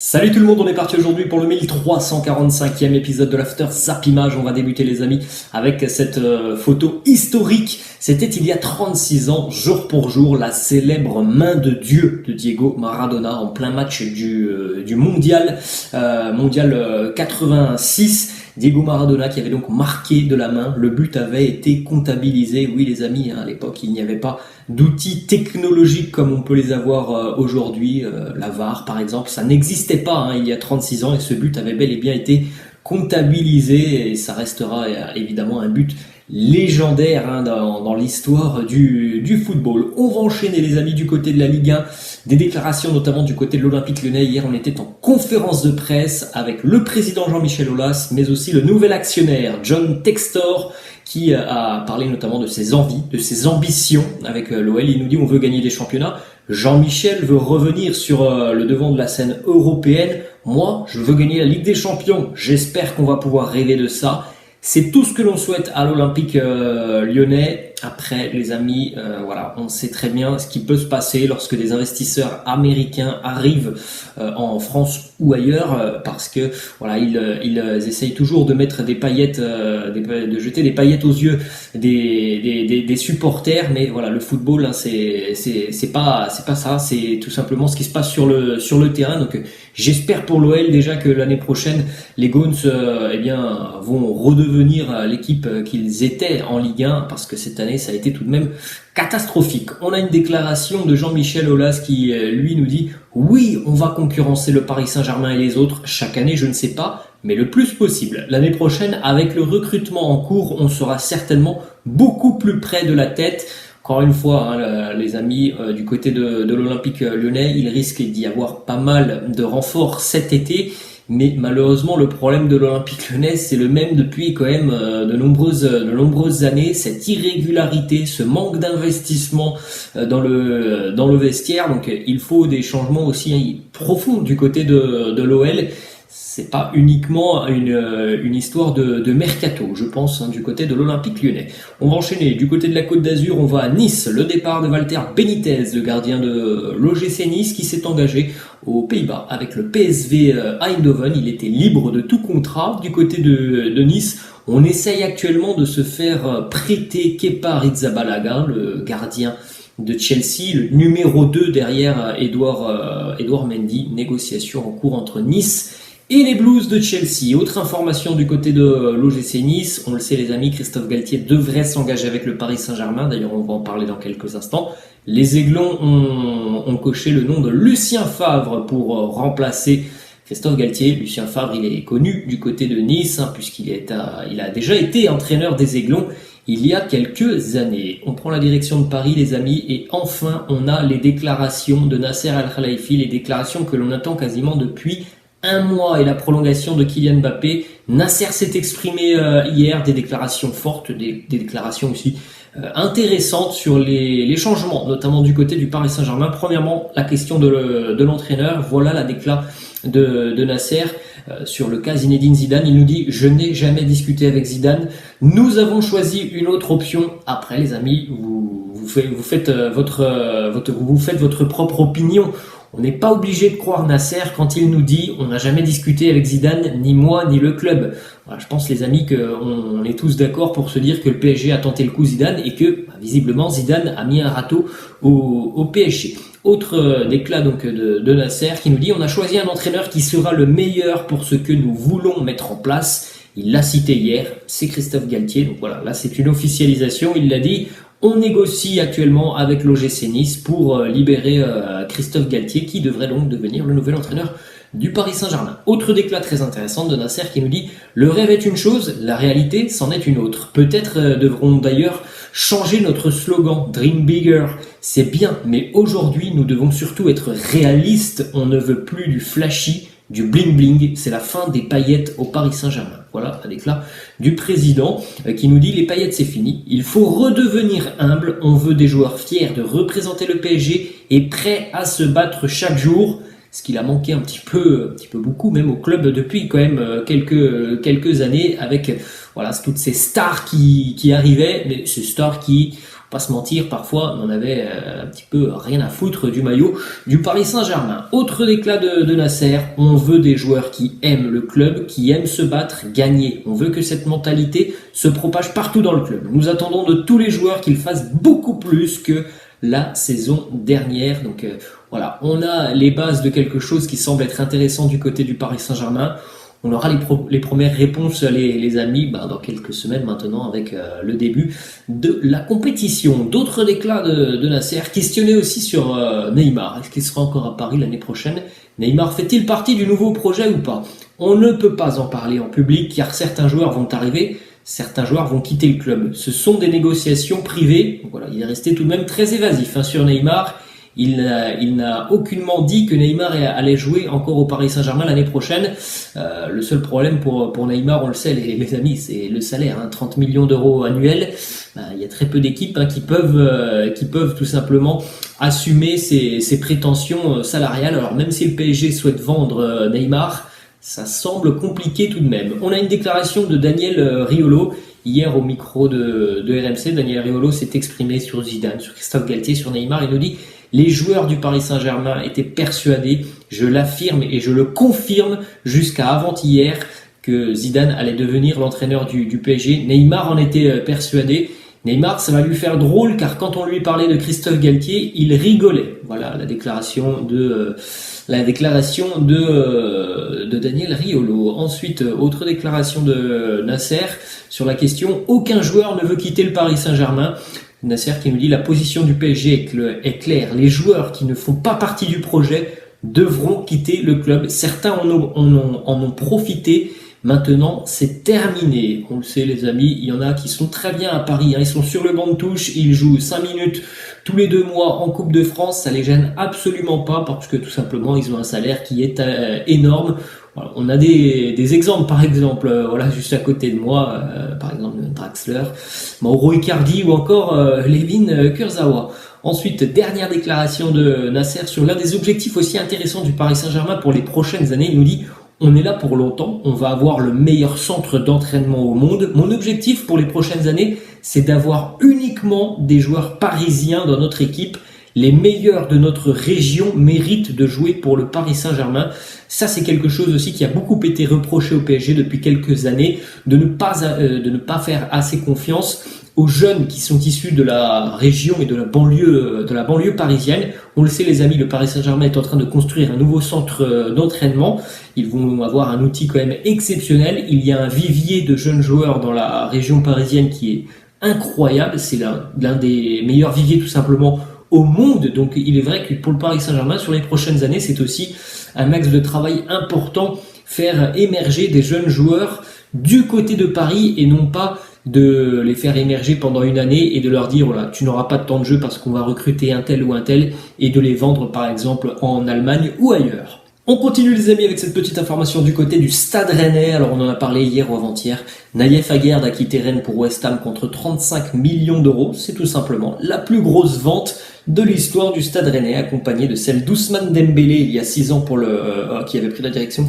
Salut tout le monde, on est parti aujourd'hui pour le 1345e épisode de l'After Zap Image. On va débuter les amis avec cette photo historique. C'était il y a 36 ans, jour pour jour, la célèbre main de Dieu de Diego Maradona en plein match du mondial 86. Diego Maradona qui avait donc marqué de la main, le but avait été comptabilisé. Oui les amis, à l'époque il n'y avait pas d'outils technologiques comme on peut les avoir aujourd'hui, la VAR par exemple, ça n'existait pas il y a 36 ans et ce but avait bel et bien été comptabilisé et ça restera évidemment un but légendaire dans l'histoire du football. On va enchaîner les amis du côté de la Ligue 1, des déclarations notamment du côté de l'Olympique Lyonnais. Hier on était en conférence de presse avec le président Jean-Michel Aulas, mais aussi le nouvel actionnaire John Textor qui a parlé notamment de ses envies, de ses ambitions avec l'OL. Il nous dit on veut gagner des championnats. Jean-Michel veut revenir sur le devant de la scène européenne. Moi, je veux gagner la Ligue des Champions. J'espère qu'on va pouvoir rêver de ça. C'est tout ce que l'on souhaite à l'Olympique lyonnais. Après, les amis, voilà, on sait très bien ce qui peut se passer lorsque des investisseurs américains arrivent en France ou ailleurs, parce que voilà, ils essayent toujours de mettre des paillettes, de jeter des paillettes aux yeux des supporters. Mais voilà, le football, c'est pas ça. C'est tout simplement ce qui se passe sur le terrain. Donc, j'espère pour l'OL déjà que l'année prochaine, les Gaunes, vont redevenir l'équipe qu'ils étaient en Ligue 1, parce que cette année, ça a été tout de même catastrophique. On a une déclaration de Jean-Michel Aulas qui, lui, nous dit « Oui, on va concurrencer le Paris Saint-Germain et les autres. Chaque année, je ne sais pas, mais le plus possible. L'année prochaine, avec le recrutement en cours, on sera certainement beaucoup plus près de la tête. » Encore une fois, les amis, du côté de l'Olympique lyonnais, il risque d'y avoir pas mal de renforts cet été. Mais malheureusement, le problème de l'Olympique lyonnais, c'est le même depuis quand même de nombreuses années. Cette irrégularité, ce manque d'investissement dans le vestiaire. Donc, il faut des changements aussi profonds du côté de l'OL. C'est pas uniquement une histoire de mercato, je pense, du côté de l'Olympique lyonnais. On va enchaîner du côté de la Côte d'Azur, on va à Nice. Le départ de Walter Benitez, le gardien de l'OGC Nice, qui s'est engagé aux Pays-Bas avec le PSV Eindhoven. Il était libre de tout contrat du côté de Nice. On essaye actuellement de se faire prêter Kepa Arrizabalaga, le gardien de Chelsea, le numéro 2 derrière Edouard Mendy. Négociation en cours entre Nice et les Blues de Chelsea. Autre information du côté de l'OGC Nice, on le sait les amis, Christophe Galtier devrait s'engager avec le Paris Saint-Germain, d'ailleurs on va en parler dans quelques instants. Les Aiglons ont coché le nom de Lucien Favre pour remplacer Christophe Galtier. Lucien Favre, il est connu du côté de Nice, puisqu'il a déjà été entraîneur des Aiglons il y a quelques années. On prend la direction de Paris les amis, et enfin on a les déclarations de Nasser Al-Khelaifi, les déclarations que l'on attend quasiment depuis un mois et la prolongation de Kylian Mbappé. Nasser s'est exprimé hier, des déclarations fortes, des déclarations aussi intéressantes sur les changements, notamment du côté du Paris Saint-Germain. Premièrement, la question de l'entraîneur. Voilà la décla de Nasser sur le cas Zinedine Zidane. Il nous dit « Je n'ai jamais discuté avec Zidane. Nous avons choisi une autre option. » Après, les amis, vous faites votre propre opinion. On n'est pas obligé de croire Nasser quand il nous dit « On n'a jamais discuté avec Zidane, ni moi, ni le club. » Voilà, je pense les amis qu'on est tous d'accord pour se dire que le PSG a tenté le coup Zidane et que visiblement Zidane a mis un râteau au PSG. Autre déclat donc de Nasser qui nous dit « On a choisi un entraîneur qui sera le meilleur pour ce que nous voulons mettre en place. » Il l'a cité hier, c'est Christophe Galtier. Donc voilà, là c'est une officialisation, il l'a dit. On négocie actuellement avec l'OGC Nice pour libérer Christophe Galtier, qui devrait donc devenir le nouvel entraîneur du Paris Saint-Germain. Autre déclat très intéressant de Nasser qui nous dit « Le rêve est une chose, la réalité c'en est une autre. Peut-être devrons d'ailleurs changer notre slogan « Dream bigger ». C'est bien, mais aujourd'hui nous devons surtout être réalistes. On ne veut plus du flashy, du bling bling. C'est la fin des paillettes au Paris Saint-Germain. » Voilà un déclat du président qui nous dit « Les paillettes c'est fini, il faut redevenir humble, on veut des joueurs fiers de représenter le PSG et prêts à se battre chaque jour. » Ce qu'il a manqué un petit peu beaucoup même au club depuis quand même quelques années, avec voilà toutes ces stars qui arrivaient, mais ces stars qui Pas se mentir, parfois on en avait un petit peu rien à foutre du maillot du Paris Saint-Germain. Autre déclat de Nasser, on veut des joueurs qui aiment le club, qui aiment se battre, gagner. On veut que cette mentalité se propage partout dans le club. Nous attendons de tous les joueurs qu'ils fassent beaucoup plus que la saison dernière. Donc voilà, on a les bases de quelque chose qui semble être intéressant du côté du Paris Saint-Germain. On aura les premières réponses, les amis, dans quelques semaines maintenant avec le début de la compétition. D'autres déclats de Nasser, questionné aussi sur Neymar. Est-ce qu'il sera encore à Paris l'année prochaine? Neymar fait-il partie du nouveau projet ou pas? On ne peut pas en parler en public car certains joueurs vont arriver, certains joueurs vont quitter le club. Ce sont des négociations privées. Donc voilà, il est resté tout de même très évasif sur Neymar. Il n'a aucunement dit que Neymar allait jouer encore au Paris Saint-Germain l'année prochaine. Le seul problème pour Neymar, on le sait les amis, c'est le salaire, 30 millions d'euros annuels. Il y a très peu d'équipes qui peuvent tout simplement assumer ces prétentions salariales. Alors même si le PSG souhaite vendre Neymar, ça semble compliqué tout de même. On a une déclaration de Daniel Riolo. Hier au micro de RMC, Daniel Riolo s'est exprimé sur Zidane, sur Christophe Galtier, sur Neymar. Il nous dit: les joueurs du Paris Saint-Germain étaient persuadés, je l'affirme et je le confirme jusqu'à avant-hier, que Zidane allait devenir l'entraîneur du PSG. Neymar en était persuadé. Neymar, ça va lui faire drôle car quand on lui parlait de Christophe Galtier, il rigolait. Voilà la déclaration de Daniel Riolo. Ensuite, autre déclaration de Nasser sur la question: aucun joueur ne veut quitter le Paris Saint-Germain. Nasser qui nous dit: la position du PSG est claire. Les joueurs qui ne font pas partie du projet devront quitter le club. Certains en ont profité. Maintenant, c'est terminé. On le sait, les amis, il y en a qui sont très bien à Paris. Ils sont sur le banc de touche, ils jouent 5 minutes tous les 2 mois en Coupe de France. Ça les gêne absolument pas parce que tout simplement, ils ont un salaire qui est énorme. Voilà, on a des exemples, par exemple, juste à côté de moi, par exemple Draxler, Mauro Icardi ou encore Layvin Kurzawa. Ensuite, dernière déclaration de Nasser sur l'un des objectifs aussi intéressants du Paris Saint-Germain pour les prochaines années. Il nous dit: on est là pour longtemps, on va avoir le meilleur centre d'entraînement au monde. Mon objectif pour les prochaines années, c'est d'avoir uniquement des joueurs parisiens dans notre équipe. Les meilleurs de notre région méritent de jouer pour le Paris Saint-Germain. Ça, c'est quelque chose aussi qui a beaucoup été reproché au PSG depuis quelques années, de ne pas faire assez confiance aux jeunes qui sont issus de la région et de la banlieue parisienne. On le sait, les amis, le Paris Saint-Germain est en train de construire un nouveau centre d'entraînement. Ils vont avoir un outil quand même exceptionnel. Il y a un vivier de jeunes joueurs dans la région parisienne qui est incroyable. C'est l'un des meilleurs viviers tout simplement au monde. Donc il est vrai que pour le Paris Saint-Germain, sur les prochaines années, c'est aussi un axe de travail important, faire émerger des jeunes joueurs du côté de Paris et non pas de les faire émerger pendant une année et de leur dire: voilà, tu n'auras pas de temps de jeu parce qu'on va recruter un tel ou un tel, et de les vendre par exemple en Allemagne ou ailleurs. On continue les amis avec cette petite information du côté du Stade Rennais. Alors on en a parlé hier ou avant-hier. Naïef Aguerd a quitté Rennes pour West Ham contre 35 millions d'euros. C'est tout simplement la plus grosse vente de l'histoire du Stade Rennais, accompagnée de celle d'Ousmane Dembélé il y a 6 ans qui avait pris la direction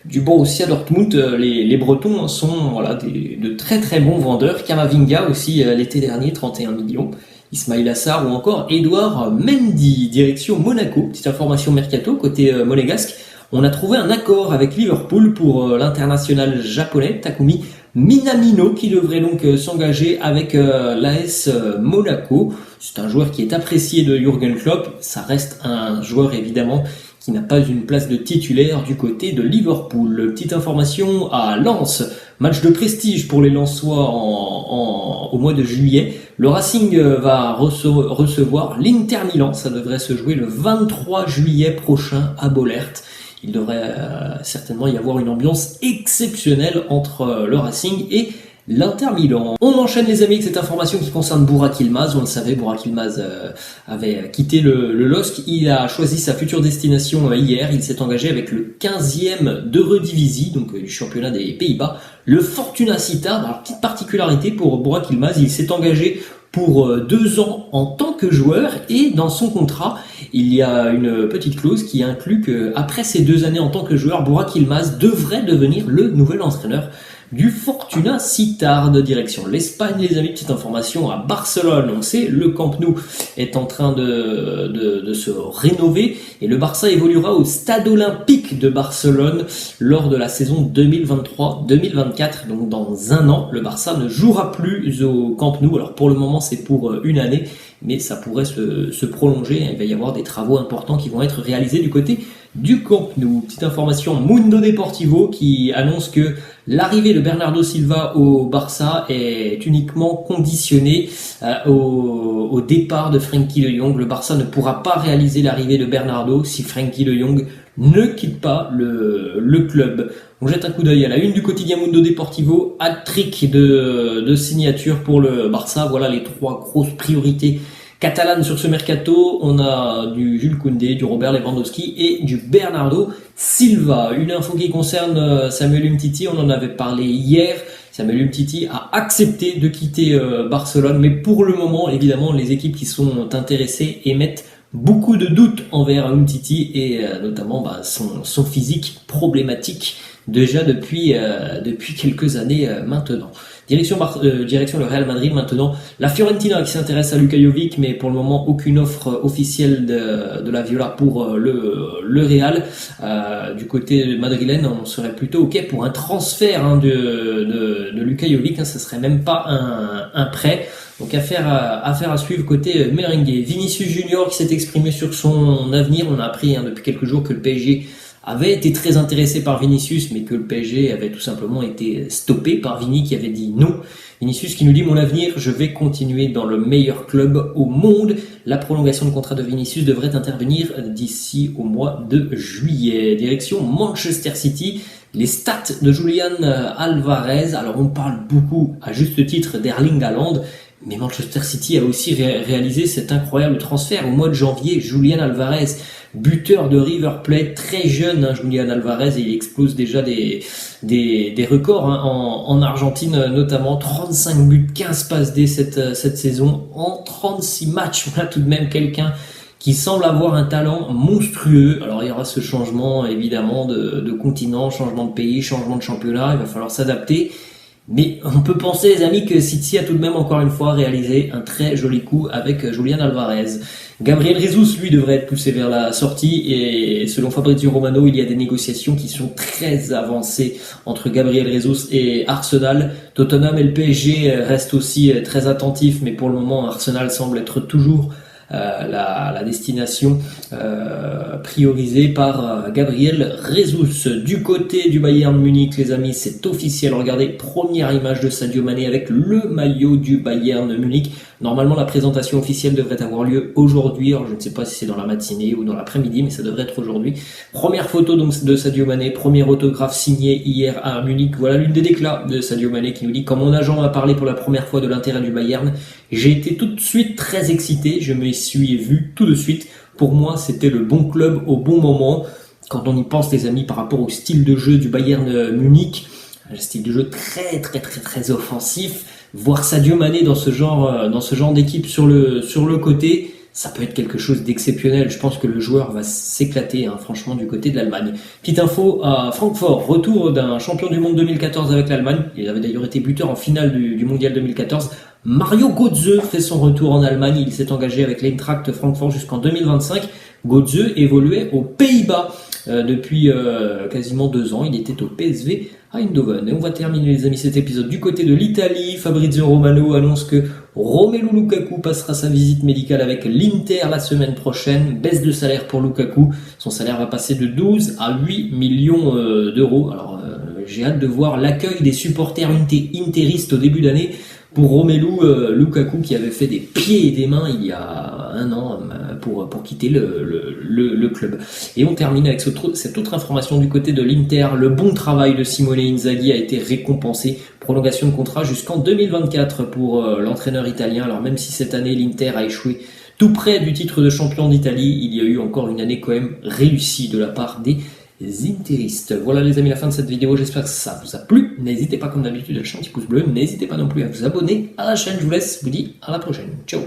du Borussia Dortmund. Les Bretons sont de très très bons vendeurs. Kamavinga aussi l'été dernier, 31 millions. Ismaïla Sarr ou encore Edouard Mendy, direction Monaco. Petite information mercato côté monégasque. On a trouvé un accord avec Liverpool pour l'international japonais Takumi Minamino qui devrait donc s'engager avec l'AS Monaco. C'est un joueur qui est apprécié de Jürgen Klopp. Ça reste un joueur évidemment qui n'a pas une place de titulaire du côté de Liverpool. Petite information à Lens, match de prestige pour les Lensois au mois de juillet. Le Racing va recevoir l'Inter Milan. Ça devrait se jouer le 23 juillet prochain à Bollaert. Il devrait certainement y avoir une ambiance exceptionnelle entre le Racing et l'Inter Milan. On enchaîne les amis avec cette information qui concerne Burak Yılmaz. On le savait, Burak Yılmaz avait quitté le LOSC. Il a choisi sa future destination hier. Il s'est engagé avec le 15e d'Eredivisie, donc du championnat des Pays-Bas, le Fortuna Sittard. Alors, petite particularité pour Burak Yılmaz, il s'est engagé pour 2 ans en tant que joueur, et dans son contrat, il y a une petite clause qui inclut qu'après ces 2 années en tant que joueur, Burak Yılmaz devrait devenir le nouvel entraîneur du Fortuna Sittard, direction l'Espagne, les amis. Petite information à Barcelone, on sait, le Camp Nou est en train de se rénover et le Barça évoluera au Stade Olympique de Barcelone lors de la saison 2023-2024. Donc dans un an, le Barça ne jouera plus au Camp Nou. Alors pour le moment, c'est pour une année, mais ça pourrait se prolonger. Il va y avoir des travaux importants qui vont être réalisés du côté du Camp Nou. Petite information Mundo Deportivo qui annonce que l'arrivée de Bernardo Silva au Barça est uniquement conditionnée au départ de Frenkie de Jong. Le Barça ne pourra pas réaliser l'arrivée de Bernardo si Frenkie de Jong ne quitte pas le club. On jette un coup d'œil à la une du quotidien Mundo Deportivo, hat-trick de signature pour le Barça. Voilà les trois grosses priorités catalanes sur ce mercato. On a du Jules Koundé, du Robert Lewandowski et du Bernardo Silva. Une info qui concerne Samuel Umtiti, on en avait parlé hier. Samuel Umtiti a accepté de quitter Barcelone, mais pour le moment, évidemment, les équipes qui sont intéressées émettent beaucoup de doutes envers Umtiti et notamment son physique problématique déjà depuis quelques années maintenant. Direction le Real Madrid maintenant. La Fiorentina qui s'intéresse à Luka Jovic, mais pour le moment aucune offre officielle de la Viola pour le Real. Du côté madrilène, on serait plutôt ok pour un transfert de Luka Jovic. Ça serait même pas un prêt. Donc affaire à suivre côté merengue. Vinicius Junior qui s'est exprimé sur son avenir. On a appris depuis quelques jours que le PSG avait été très intéressé par Vinicius, mais que le PSG avait tout simplement été stoppé par Vini qui avait dit non. Vinicius qui nous dit: mon avenir, je vais continuer dans le meilleur club au monde. La prolongation de contrat de Vinicius devrait intervenir d'ici au mois de juillet. Direction Manchester City. Les stats de Julian Alvarez. Alors on parle beaucoup à juste titre d'Erling Haaland, mais Manchester City a aussi réalisé cet incroyable transfert au mois de janvier. Julian Alvarez, buteur de River Plate, très jeune, Julian Alvarez, et il explose déjà des records en Argentine, notamment 35 buts, 15 passes D cette saison en 36 matchs. Voilà tout de même quelqu'un qui semble avoir un talent monstrueux. Alors il y aura ce changement évidemment de continent, changement de pays, changement de championnat, il va falloir s'adapter. Mais on peut penser, les amis, que City a tout de même encore une fois réalisé un très joli coup avec Julian Alvarez. Gabriel Jesus, lui, devrait être poussé vers la sortie et selon Fabrizio Romano, il y a des négociations qui sont très avancées entre Gabriel Jesus et Arsenal. Tottenham et le PSG restent aussi très attentifs, mais pour le moment, Arsenal semble être toujours la destination priorisée par Gabriel Jesus. Du côté du Bayern Munich, les amis, c'est officiel. Regardez, première image de Sadio Mané avec le maillot du Bayern Munich. Normalement, la présentation officielle devrait avoir lieu aujourd'hui. Alors, je ne sais pas si c'est dans la matinée ou dans l'après-midi, mais ça devrait être aujourd'hui. Première photo donc de Sadio Mané, premier autographe signé hier à Munich. Voilà l'une des déclats de Sadio Mané qui nous dit: quand mon agent m'a parlé pour la première fois de l'intérêt du Bayern, j'ai été tout de suite très excité. Je me suis vu tout de suite. Pour moi, c'était le bon club au bon moment. Quand on y pense, les amis, par rapport au style de jeu du Bayern Munich, un style de jeu très offensif, voir Sadio Mané dans ce genre d'équipe sur le côté, ça peut être quelque chose d'exceptionnel. Je pense que le joueur va s'éclater, franchement, du côté de l'Allemagne. Petite info à Francfort, retour d'un champion du monde 2014 avec l'Allemagne. Il avait d'ailleurs été buteur en finale du mondial 2014. Mario Götze fait son retour en Allemagne. Il s'est engagé avec l'Eintracht Francfort jusqu'en 2025. Götze évoluait aux Pays-Bas depuis quasiment 2 ans. Il était au PSV Eindhoven. Et on va terminer, les amis, cet épisode du côté de l'Italie. Fabrizio Romano annonce que Romelu Lukaku passera sa visite médicale avec l'Inter la semaine prochaine. Baisse de salaire pour Lukaku. Son salaire va passer de 12 à 8 millions d'euros. Alors j'ai hâte de voir l'accueil des supporters interistes au début d'année pour Romelu Lukaku, qui avait fait des pieds et des mains il y a 1 an pour quitter le club. Et on termine avec cette autre information du côté de l'Inter. Le bon travail de Simone Inzaghi a été récompensé. Prolongation de contrat jusqu'en 2024 pour l'entraîneur italien. Alors même si cette année l'Inter a échoué tout près du titre de champion d'Italie, il y a eu encore une année quand même réussie de la part des interistes. Voilà, les amis, la fin de cette vidéo. J'espère que ça vous a plu. N'hésitez pas, comme d'habitude, à lâcher un petit pouce bleu. N'hésitez pas non plus à vous abonner à la chaîne. Je vous laisse. Je vous dis à la prochaine. Ciao.